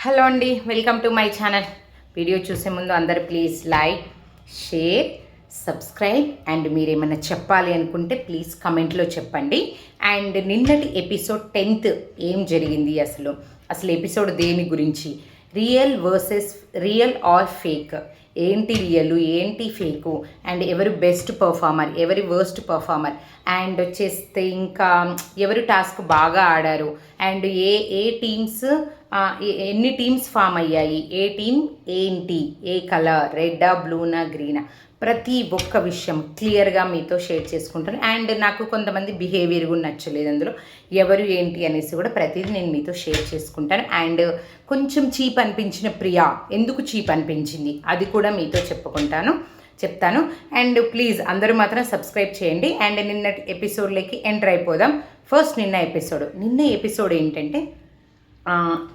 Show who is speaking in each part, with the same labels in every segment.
Speaker 1: Hello అండి, welcome to my channel. Video చూసే ముందు అందరు please like, share, subscribe and మీరు ఏమైనా చెప్పాలి అనుకుంటే ప్లీజ్ కమెంట్లో చెప్పండి. అండ్ నిన్నటి ఎపిసోడ్ 10th ఏం జరిగింది, అసలు ఎపిసోడ్ దేని గురించి, real versus real are fake, ఏంటి రియల్ ఏంటి ఫేకు, అండ్ ఎవరు బెస్ట్ పర్ఫార్మర్ ఎవరి వర్స్ట్ పర్ఫార్మర్, అండ్ వచ్చేస్తే ఇంకా ఎవరు టాస్క్ బాగా ఆడారు, అండ్ ఏ ఏ టీమ్స్ ఎన్ని టీమ్స్ ఫామ్ అయ్యాయి, ఏ టీం ఏంటి, ఏ కలర్, రెడ్డా బ్లూనా గ్రీనా, ప్రతి ఒక్క విషయం క్లియర్గా మీతో షేర్ చేసుకుంటాను. అండ్ నాకు కొంతమంది బిహేవియర్ కూడా నచ్చలేదు, అందులో ఎవరు ఏంటి అనేసి కూడా ప్రతిదీ నేను మీతో షేర్ చేసుకుంటాను. అండ్ కొంచెం చీప్ అనిపించిన ప్రియా ఎందుకు చీప్ అనిపించింది అది కూడా మీతో చెప్తాను. అండ్ ప్లీజ్ అందరూ మాత్రం సబ్స్క్రైబ్ చేయండి. అండ్ నిన్నటి ఎపిసోడ్లోకి ఎంటర్ అయిపోదాం. ఫస్ట్ నిన్న ఎపిసోడ్ ఏంటంటే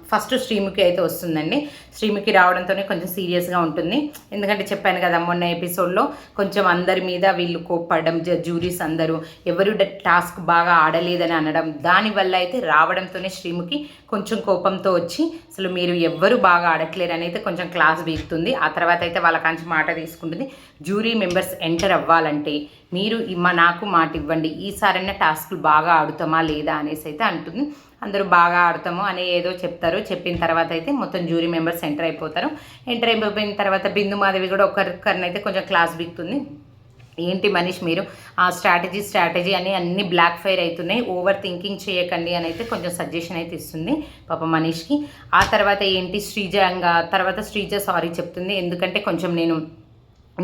Speaker 1: ఫస్ట్ శ్రీముఖి అయితే వస్తుందండి. శ్రీముఖి రావడంతోనే కొంచెం సీరియస్గా ఉంటుంది. ఎందుకంటే చెప్పాను కదా, మొన్న ఎపిసోడ్లో కొంచెం అందరి మీద వీళ్ళు కోప్పడడం, జ్యూరీస్ అందరూ ఎవరు టాస్క్ బాగా ఆడలేదని అనడం, దానివల్ల అయితే రావడంతోనే శ్రీముఖి కొంచెం కోపంతో వచ్చి అసలు మీరు ఎవ్వరు బాగా ఆడట్లేరు అని అయితే కొంచెం క్లాస్ బీగుతుంది. ఆ తర్వాత అయితే వాళ్ళ కాంచి మాట తీసుకుంటుంది. జ్యూరీ మెంబర్స్ ఎంటర్ అవ్వాలంటే మీరు నాకు మాట ఇవ్వండి, ఈసారైనా టాస్క్లు బాగా ఆడుతామా లేదా అనేసి అయితే అంటుంది. అందరూ బాగా ఆడతాము అని ఏదో చెప్తారు. చెప్పిన తర్వాత అయితే మొత్తం జ్యూరీ మెంబర్స్ ఎంటర్ అయిపోయిన తర్వాత బిందు మాధవి కూడా ఒకరికరినైతే కొంచెం క్లాస్ బిగుతుంది. ఏంటి మనీష్ మీరు ఆ స్ట్రాటజీ అని అన్ని బ్లాక్ ఫైర్ అవుతున్నాయి, ఓవర్ థింకింగ్ చేయకండి అని అయితే కొంచెం సజెషన్ అయితే ఇస్తుంది పాప మనీష్కి. ఆ తర్వాత ఏంటి శ్రీజ సారీ చెప్తుంది. ఎందుకంటే కొంచెం నేను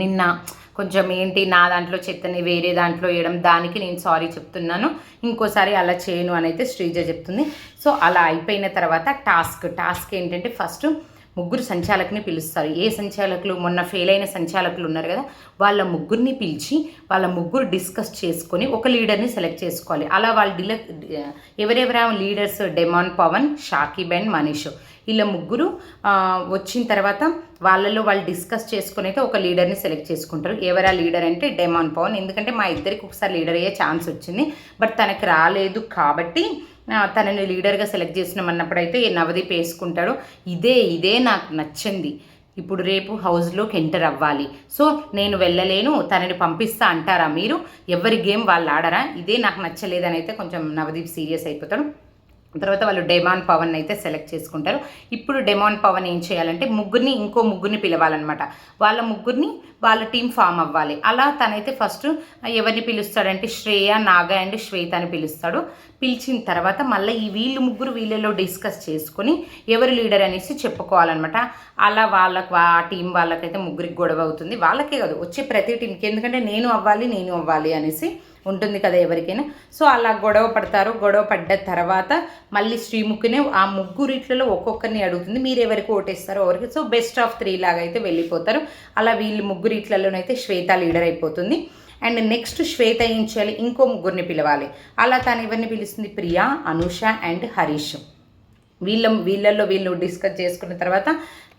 Speaker 1: నిన్న కొంచెం ఏంటి నా దాంట్లో చెత్తని వేరే దాంట్లో వేయడం, దానికి నేను సారీ చెప్తున్నాను, ఇంకోసారి అలా చేయను అని అయితే శ్రీజ చెప్తుంది. సో అలా అయిపోయిన తర్వాత టాస్క్ ఏంటంటే ఫస్ట్ ముగ్గురు సంచాలకుని పిలుస్తారు. ఏ సంచాలకులు, మొన్న ఫెయిల్ అయిన సంచాలకులు ఉన్నారు కదా, వాళ్ళ ముగ్గురిని పిలిచి వాళ్ళ ముగ్గురు డిస్కస్ చేసుకొని ఒక లీడర్ని సెలెక్ట్ చేసుకోవాలి. అలా వాళ్ళు ఎవరెవరా leaders, demon, Pavan, Shakib and Manish, వీళ్ళ ముగ్గురు వచ్చిన తర్వాత వాళ్ళలో వాళ్ళు డిస్కస్ చేసుకుని అయితే ఒక లీడర్ని సెలెక్ట్ చేసుకుంటారు. ఎవరా లీడర్ అంటే డెమాన్ పవన్. ఎందుకంటే మా ఇద్దరికి ఒకసారి లీడర్ అయ్యే ఛాన్స్ వచ్చింది, బట్ తనకి రాలేదు కాబట్టి తనని లీడర్గా సెలెక్ట్ చేసినామన్నప్పుడు అయితే నవదీప్ వేసుకుంటాడు. ఇదే నాకు నచ్చింది. ఇప్పుడు రేపు హౌస్లోకి ఎంటర్ అవ్వాలి, సో నేను వెళ్ళలేను, తనని పంపిస్తా అంటారా మీరు, ఎవరి గేమ్ వాళ్ళు ఆడరా, ఇదే నాకు నచ్చలేదని అయితే కొంచెం నవదీప్ సీరియస్ అయిపోతాడు. తర్వాత వాళ్ళు డెమాన్ పవన్ అయితే సెలెక్ట్ చేసుకుంటారు. ఇప్పుడు డెమాన్ పవన్ ఏం చేయాలంటే ఇంకో ముగ్గురిని పిలవాలన్నమాట. వాళ్ళ ముగ్గురిని వాళ్ళ టీం ఫామ్ అవ్వాలి. అలా తనైతే ఫస్ట్ ఎవరిని పిలుస్తాడంటే శ్రేయ, నాగా అండ్ శ్వేత అని పిలుస్తాడు. పిలిచిన తర్వాత మళ్ళీ వీళ్ళలో డిస్కస్ చేసుకొని ఎవరు లీడర్ అనేసి చెప్పుకోవాలన్నమాట. అలా ఆ టీం వాళ్ళకైతే ముగ్గురికి గొడవ అవుతుంది. వాళ్ళకే కాదు, వచ్చే ప్రతి టీంకి, ఎందుకంటే నేను అవ్వాలి అనేసి ఉంటుంది కదా ఎవరికైనా. సో అలా గొడవ పడ్డ తర్వాత మళ్ళీ శ్రీముఖినే ఆ ముగ్గురిట్లలో ఒక్కొక్కరిని అడుగుతుంది, మీరు ఎవరికి ఓటేస్తారో ఎవరికి. సో బెస్ట్ ఆఫ్ 3 లాగా అయితే వెళ్ళిపోతారు. అలా వీళ్ళు ముగ్గురిట్లలోనైతే శ్వేత లీడర్ అయిపోతుంది. అండ్ నెక్స్ట్ శ్వేత ఏం చేయాలి, ఇంకో ముగ్గురిని పిలవాలి. అలా తను ఎవరిని పిలుస్తుంది, ప్రియా, అనూష అండ్ హరీష్. వీళ్ళు డిస్కస్ చేసుకున్న తర్వాత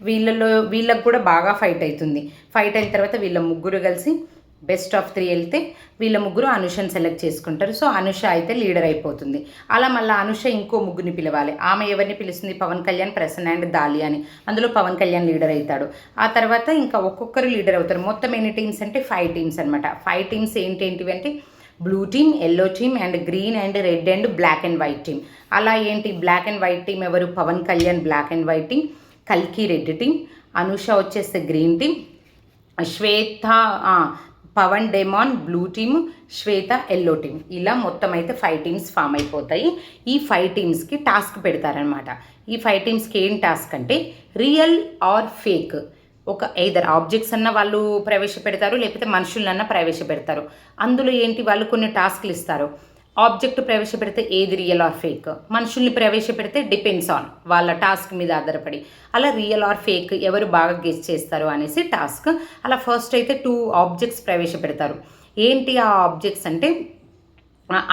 Speaker 1: వీళ్ళకు కూడా బాగా ఫైట్ అయిన తర్వాత వీళ్ళ ముగ్గురు కలిసి బెస్ట్ ఆఫ్ 3 వెళ్తే వీళ్ళ ముగ్గురు అనుషని సెలెక్ట్ చేసుకుంటారు. సో అనుష అయితే లీడర్ అయిపోతుంది. అలా మళ్ళీ అనుష ఇంకో ముగ్గురిని పిలవాలి. ఆమె ఎవరిని పిలుస్తుంది, పవన్ కళ్యాణ్, ప్రసన్న అండ్ దాలి అని. అందులో పవన్ కళ్యాణ్ లీడర్ అవుతాడు. ఆ తర్వాత ఇంకా ఒక్కొక్కరు లీడర్ అవుతారు. మొత్తం ఎన్ని టీమ్స్ అంటే 5 టీమ్స్ అనమాట. 5 టీమ్స్ ఏంటేంటివి అంటే blue team, yellow team and green and red and black and white team. అలా ఏంటి బ్లాక్ అండ్ వైట్ టీమ్ ఎవరు, Pawan Kalyan black and white team, కల్కి రెడ్ టీమ్, అనుష వచ్చేస్తే గ్రీన్ టీమ్, శ్వేత పవన్ డెమాన్ blue team, Shweta yellow team. ఇలా మొత్తం అయితే 5 టీమ్స్ ఫామ్ అయిపోతాయి. ఈ 5 టీమ్స్కి టాస్క్ పెడతారనమాట. ఈ 5 టీమ్స్కి ఏం టాస్క్ అంటే రియల్ ఆర్ ఫేక్, ఒక ఎయిదర్ ఆబ్జెక్ట్స్ అన్న వాళ్ళు ప్రవేశపెడతారు, లేకపోతే మనుషులన్నా ప్రవేశపెడతారు. అందులో ఏంటి వాళ్ళు కొన్ని టాస్క్లు ఇస్తారు. ఆబ్జెక్ట్ ప్రవేశపెడితే ఏది రియల్ ఆర్ ఫేక్, మనుషుల్ని ప్రవేశపెడితే డిపెండ్స్ ఆన్ వాళ్ళ టాస్క్ మీద ఆధారపడి. అలా రియల్ ఆర్ ఫేక్ ఎవరు బాగా గెస్ చేస్తారు అనేసి టాస్క్. అలా ఫస్ట్ అయితే 2 ఆబ్జెక్ట్స్ ప్రవేశపెడతారు. ఏంటి ఆ ఆబ్జెక్ట్స్ అంటే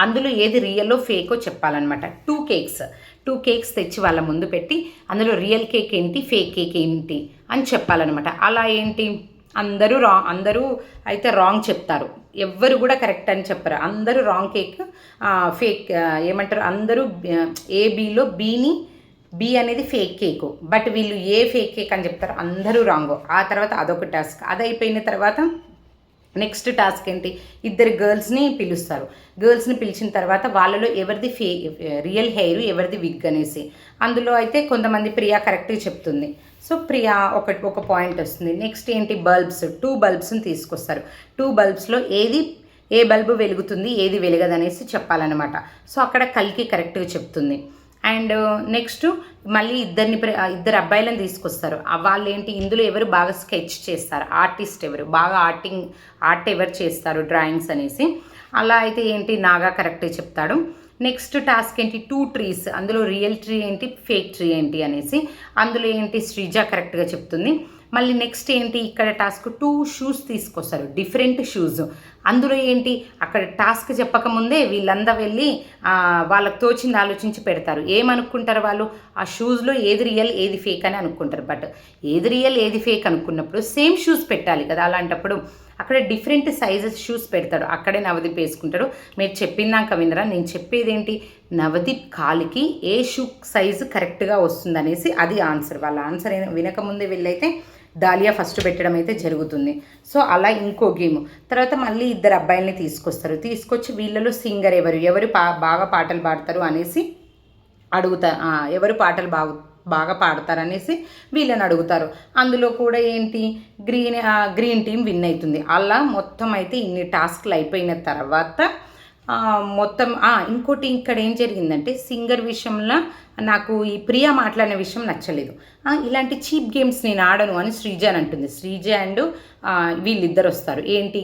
Speaker 1: అందులో ఏది రియల్లో ఫేకో చెప్పాలన్నమాట. 2 కేక్స్ తెచ్చి వాళ్ళ ముందు పెట్టి అందులో రియల్ కేక్ ఏంటి, ఫేక్ కేక్ ఏంటి అని చెప్పాలన్నమాట. అలా ఏంటి అందరూ అయితే రాంగ్ చెప్తారు, ఎవ్వరు కూడా కరెక్ట్ అని చెప్పరు. అందరూ రాంగ్ కేక్, ఫేక్ ఏమంటారు, అందరూ ఏబీలో బీని బి అనేది ఫేక్ కేకు. బట్ వీళ్ళు ఏ ఫేక్ కేక్ అని చెప్తారో అందరూ రాంగో. ఆ తర్వాత అదొక టాస్క్. అది అయిపోయిన తర్వాత నెక్స్ట్ టాస్క్ ఏంటి, ఇద్దరు గర్ల్స్ని పిలుస్తారు. గర్ల్స్ని పిలిచిన తర్వాత వాళ్ళలో ఎవరిది రియల్ హెయిర్, ఎవరిది విగ్ అనేసి. అందులో అయితే కొంతమంది ప్రియా కరెక్ట్గా చెప్తుంది. సో ప్రియా ఒక పాయింట్ వస్తుంది. నెక్స్ట్ ఏంటి, బల్బ్స్, 2 బల్బ్స్ని తీసుకొస్తారు. 2 బల్బ్స్లో ఏ బల్బు వెలుగుతుంది, ఏది వెలగదనేసి చెప్పాలన్నమాట. సో అక్కడ కల్కి కరెక్ట్గా చెప్తుంది. అండ్ నెక్స్ట్ మళ్ళీ ఇద్దరు అబ్బాయిలను తీసుకొస్తారు. వాళ్ళు ఏంటి, ఇందులో ఎవరు బాగా స్కెచ్ చేస్తారు, ఆర్టిస్ట్ ఎవరు, బాగా ఆర్ట్ ఎవరు చేస్తారు డ్రాయింగ్స్ అనేసి. అలా అయితే ఏంటి, నాగా కరెక్ట్గా చెప్తాడు. నెక్స్ట్ టాస్క్ ఏంటి, 2 ట్రీస్, అందులో రియల్ ట్రీ ఏంటి, ఫేక్ ట్రీ ఏంటి అనేసి. అందులో ఏంటి, శ్రీజ కరెక్ట్గా చెప్తుంది. మళ్ళీ నెక్స్ట్ ఏంటి, ఇక్కడ టాస్క్ 2 షూస్ తీసుకొస్తారు, డిఫరెంట్ షూస్. అందులో ఏంటి, అక్కడ టాస్క్ చెప్పకముందే వీళ్ళందరూ వెళ్ళి వాళ్ళకి తోచింది ఆలోచించి పెడతారు. ఏమనుకుంటారు వాళ్ళు, ఆ షూస్లో ఏది రియల్ ఏది ఫేక్ అని అనుకుంటారు. బట్ ఏది రియల్ ఏది ఫేక్ అనుకున్నప్పుడు సేమ్ షూస్ పెట్టాలి కదా. అలాంటప్పుడు అక్కడ డిఫరెంట్ సైజెస్ షూస్ పెడతాడు. అక్కడే నవదీప్ వేసుకుంటాడు. మీరు చెప్పినాక వినరా, నేను చెప్పేది ఏంటి, నవదీప్ కాలికి ఏ షూ సైజు కరెక్ట్గా వస్తుంది అనేసి అది ఆన్సర్. వాళ్ళ ఆన్సర్ వినకముందే వెళ్ళైతే దాలియా ఫస్ట్ పెట్టడం అయితే జరుగుతుంది. సో అలా ఇంకో గేమ్. తర్వాత మళ్ళీ ఇద్దరు అబ్బాయిల్ని తీసుకొచ్చి వీళ్ళలో సింగర్ ఎవరు బాగా పాటలు పాడతారు అనేసి ఎవరు పాటలు బాగా పాడతారనేసి వీళ్ళని అడుగుతారు. అందులో కూడా ఏంటి, గ్రీన్ టీం విన్ అవుతుంది. అలా మొత్తం అయితే ఇన్ని టాస్క్లు అయిపోయిన తర్వాత మొత్తం ఇంకోటి ఇక్కడ ఏం జరిగిందంటే, సింగర్ విషయంలో నాకు ఈ ప్రియా మాట్లాడిన విషయం నచ్చలేదు. ఇలాంటి చీప్ గేమ్స్ నేను ఆడను అని శ్రీజ అని అంటుంది. శ్రీజ అండ్ వీళ్ళిద్దరు వస్తారు. ఏంటి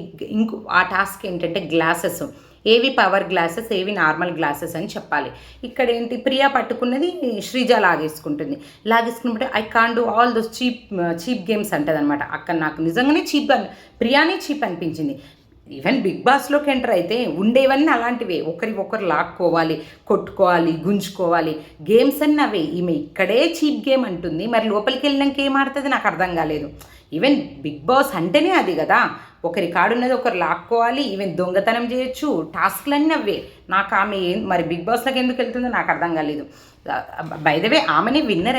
Speaker 1: ఆ టాస్క్ ఏంటంటే, గ్లాసెస్, ఏవి పవర్ గ్లాసెస్, ఏవి నార్మల్ గ్లాసెస్ అని చెప్పాలి. ఇక్కడ ఏంటి, ప్రియా పట్టుకున్నది శ్రీజ లాగేసుకున్నప్పుడు I can do all those cheap games అంటది అనమాట. అక్కడ నాకు నిజంగానే ప్రియానే చీప్ అనిపించింది. ఈవెన్ బిగ్ బాస్లోకి ఎంటర్ అయితే ఉండేవన్నీ అలాంటివే, ఒకరు లాక్కోవాలి, కొట్టుకోవాలి, గుంజుకోవాలి, గేమ్స్ అన్నీ అవే. ఈమె ఇక్కడే చీప్ గేమ్ అంటుంది, మరి లోపలికి వెళ్ళినాక ఏం ఆడుతుంది నాకు అర్థం కాలేదు. ఈవెన్ బిగ్ బాస్ అంటేనే అది కదా, ఒకరి కాడున్నది ఒకరు లాక్కోవాలి, ఈవెన్ దొంగతనం చేయొచ్చు, టాస్క్లన్నీ అవే. నాకు ఆమె మరి బిగ్ బాస్లోకి ఎందుకు వెళ్తుందో నాకు అర్థం కాలేదు. బై ద వే ఆమెనే విన్నర్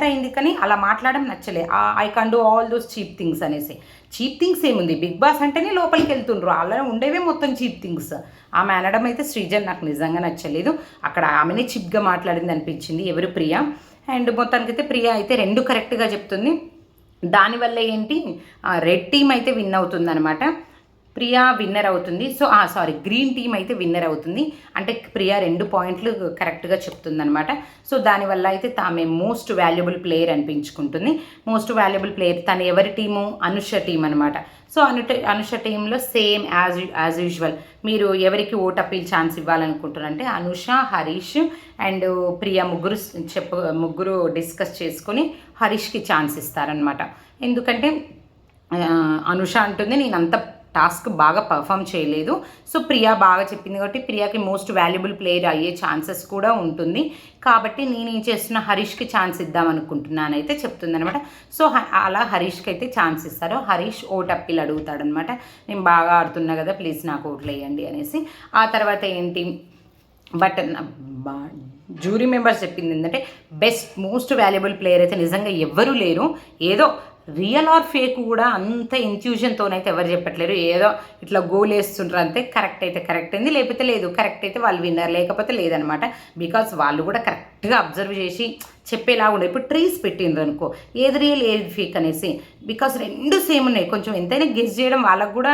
Speaker 1: అయింది కానీ అలా మాట్లాడడం నచ్చలే. I can do all those cheap things అనేసి. చీప్ థింగ్స్ ఏముంది, బిగ్ బాస్ అంటేనే లోపలికి వెళ్తుండ్రు, అలా ఉండేవే మొత్తం చీప్ థింగ్స్. ఆమె అనడం అయితే శ్రీజన్ నాకు నిజంగా నచ్చలేదు. అక్కడ ఆమెనే చీప్గా మాట్లాడింది అనిపించింది ఎవరు, ప్రియా. అండ్ మొత్తానికైతే ప్రియా అయితే 2 కరెక్ట్గా చెప్తుంది. దానివల్ల ఏంటి, రెడ్ టీమ్ అయితే విన్ అవుతుంది అనమాట. ప్రియా విన్నర్ అవుతుంది. సో గ్రీన్ టీమ్ అయితే విన్నర్ అవుతుంది. అంటే ప్రియా 2 పాయింట్లు కరెక్ట్గా చెప్తుందనమాట. సో దానివల్ల అయితే తామే మోస్ట్ వాల్యుబుల్ ప్లేయర్ అనిపించుకుంటుంది. మోస్ట్ వాల్యుబుల్ ప్లేయర్ తను ఎవరి టీము, అనుష టీం అనమాట. సో అనుష టీంలో సేమ్ యాజ్ యూజువల్ మీరు ఎవరికి ఓట్ అప్పీల్ ఛాన్స్ ఇవ్వాలనుకుంటున్నారంటే అనుష, హరీష్ అండ్ ప్రియా ముగ్గురు డిస్కస్ చేసుకొని హరీష్కి ఛాన్స్ ఇస్తారనమాట. ఎందుకంటే అనుష అంటుంది నేను అంత టాస్క్ బాగా పర్ఫామ్ చేయలేదు. సో ప్రియా బాగా చెప్పింది కాబట్టి ప్రియాకి మోస్ట్ వాల్యుబుల్ ప్లేయర్ అయ్యే ఛాన్సెస్ కూడా ఉంటుంది. కాబట్టి నేనేం చేస్తున్నా, హరీష్కి ఛాన్స్ ఇద్దాం అనుకుంటున్నాను అయితే చెప్తుంది అనమాట. సో అలా హరీష్కి అయితే ఛాన్స్ ఇస్తారు. హరీష్ ఓట్ అప్పీల్ అడుగుతాడనమాట. నేను బాగా ఆడుతున్నా కదా, ప్లీజ్ నాకు ఓట్లు వేయండి అనేసి. ఆ తర్వాత ఏంటి, బట్ జ్యూరీ మెంబర్స్ చెప్పింది ఏంటంటే మోస్ట్ వాల్యుబుల్ ప్లేయర్ అయితే నిజంగా ఎవ్వరూ లేరు. ఏదో రియల్ ఆర్ ఫేక్ కూడా అంత ఇంట్యూజన్తోనైతే ఎవరు చెప్పట్లేరు. ఏదో ఇట్లా గోల్ వేస్తుంటారు అంతే. కరెక్ట్ అయితే కరెక్ట్ అయింది, లేకపోతే లేదు. కరెక్ట్ అయితే వాళ్ళు విన్నర్, లేకపోతే లేదనమాట. బికాజ్ వాళ్ళు కూడా కరెక్ట్గా అబ్జర్వ్ చేసి చెప్పేలా ఉండదు. ఇప్పుడు ట్రీస్ పెట్టిండ్రు అనుకో, ఏది రియల్ ఏది ఫేక్ అనేసి. బికాజ్ 2 సేమ్ ఉన్నాయి. కొంచెం ఎంతైనా గెస్ చేయడం వాళ్ళకు కూడా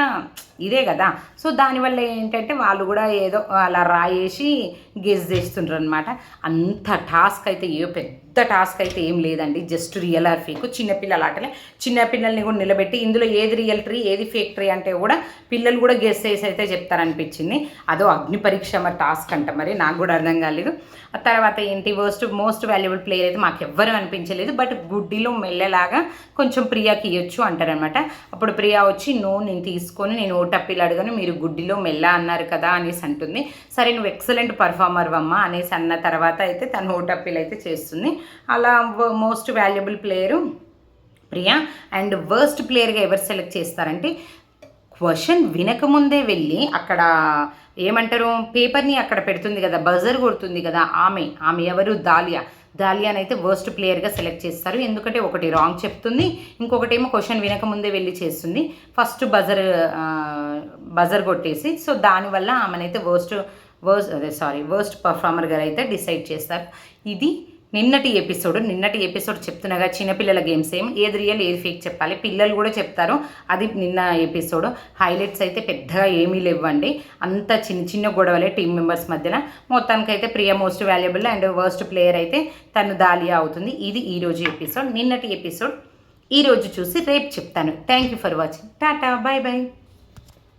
Speaker 1: ఇదే కదా. సో దానివల్ల ఏంటంటే వాళ్ళు కూడా ఏదో అలా రాయేసి గెస్ చేస్తుంటారు అనమాట. అంత టాస్క్ అయితే పెద్ద టాస్క్ అయితే ఏం లేదండి. Just real are fake. చిన్నపిల్లలు ఆటలే, చిన్నపిల్లల్ని కూడా నిలబెట్టి ఇందులో ఏది రియల్ ట్రీ ఏది ఫేక్ ట్రీ అంటే కూడా పిల్లలు కూడా గెస్ చేసి అయితే చెప్తారనిపించింది. అదో అగ్ని పరీక్ష మరి టాస్క్ అంట, మరి నాకు కూడా అర్థం కాలేదు. ఆ తర్వాత ఏంటి, మోస్ట్ వాల్యుబుల్ ప్లేయర్ అయితే మాకు ఎవ్వరూ అనిపించలేదు. బట్ గుడ్డిలో మెల్లలాగా కొంచెం ప్రియాకి ఇవ్వచ్చు అంటారనమాట. అప్పుడు ప్రియా వచ్చి నేను తీసుకొని నేను ఓటప్పిలు అడగను, మీరు గుడ్డిలో మెల్ల అన్నారు కదా అనేసి అంటుంది. సరే నువ్వు ఎక్సలెంట్ పర్ఫార్మర్ అమ్మా అనేసి అన్న తర్వాత అయితే తను ఓటప్పిలు అయితే చేస్తుంది. అలా most valuable player Priya. And worst ప్లేయర్గా ఎవరు సెలెక్ట్ చేస్తారంటే, క్వశ్చన్ వినకముందే వెళ్ళి అక్కడ ఏమంటారు పేపర్ని అక్కడ పెడుతుంది కదా, బజర్ కొడుతుంది కదా, ఆమె ఎవరు, దాలియానైతే వర్స్ట్ ప్లేయర్గా సెలెక్ట్ చేస్తారు. ఎందుకంటే ఒకటి రాంగ్ చెప్తుంది, ఇంకొకటేమో క్వశ్చన్ వినకముందే వెళ్ళి చేస్తుంది. ఫస్ట్ బజర్ కొట్టేసి, సో దానివల్ల ఆమెనైతే వర్స్ట్ పర్ఫార్మర్గా అయితే డిసైడ్ చేస్తారు. ఇది నిన్నటి ఎపిసోడ్ చెప్తున్నాగా, చిన్నపిల్లల గేమ్స్ ఏది రియల్ ఏది ఫేక్ చెప్పాలి, పిల్లలు కూడా చెప్తారు. అది నిన్న ఎపిసోడ్. హైలైట్స్ అయితే పెద్దగా ఏమీ లేవండి, అంత చిన్న చిన్న గొడవలే టీం మెంబర్స్ మధ్యన. మొత్తానికైతే Priya most valuable and worst player అయితే తను దాలియా అవుతుంది. ఇది ఈరోజు ఎపిసోడ్. నిన్నటి ఎపిసోడ్ ఈరోజు చూసి రేపు చెప్తాను. Thank you for watching. Tata, bye bye.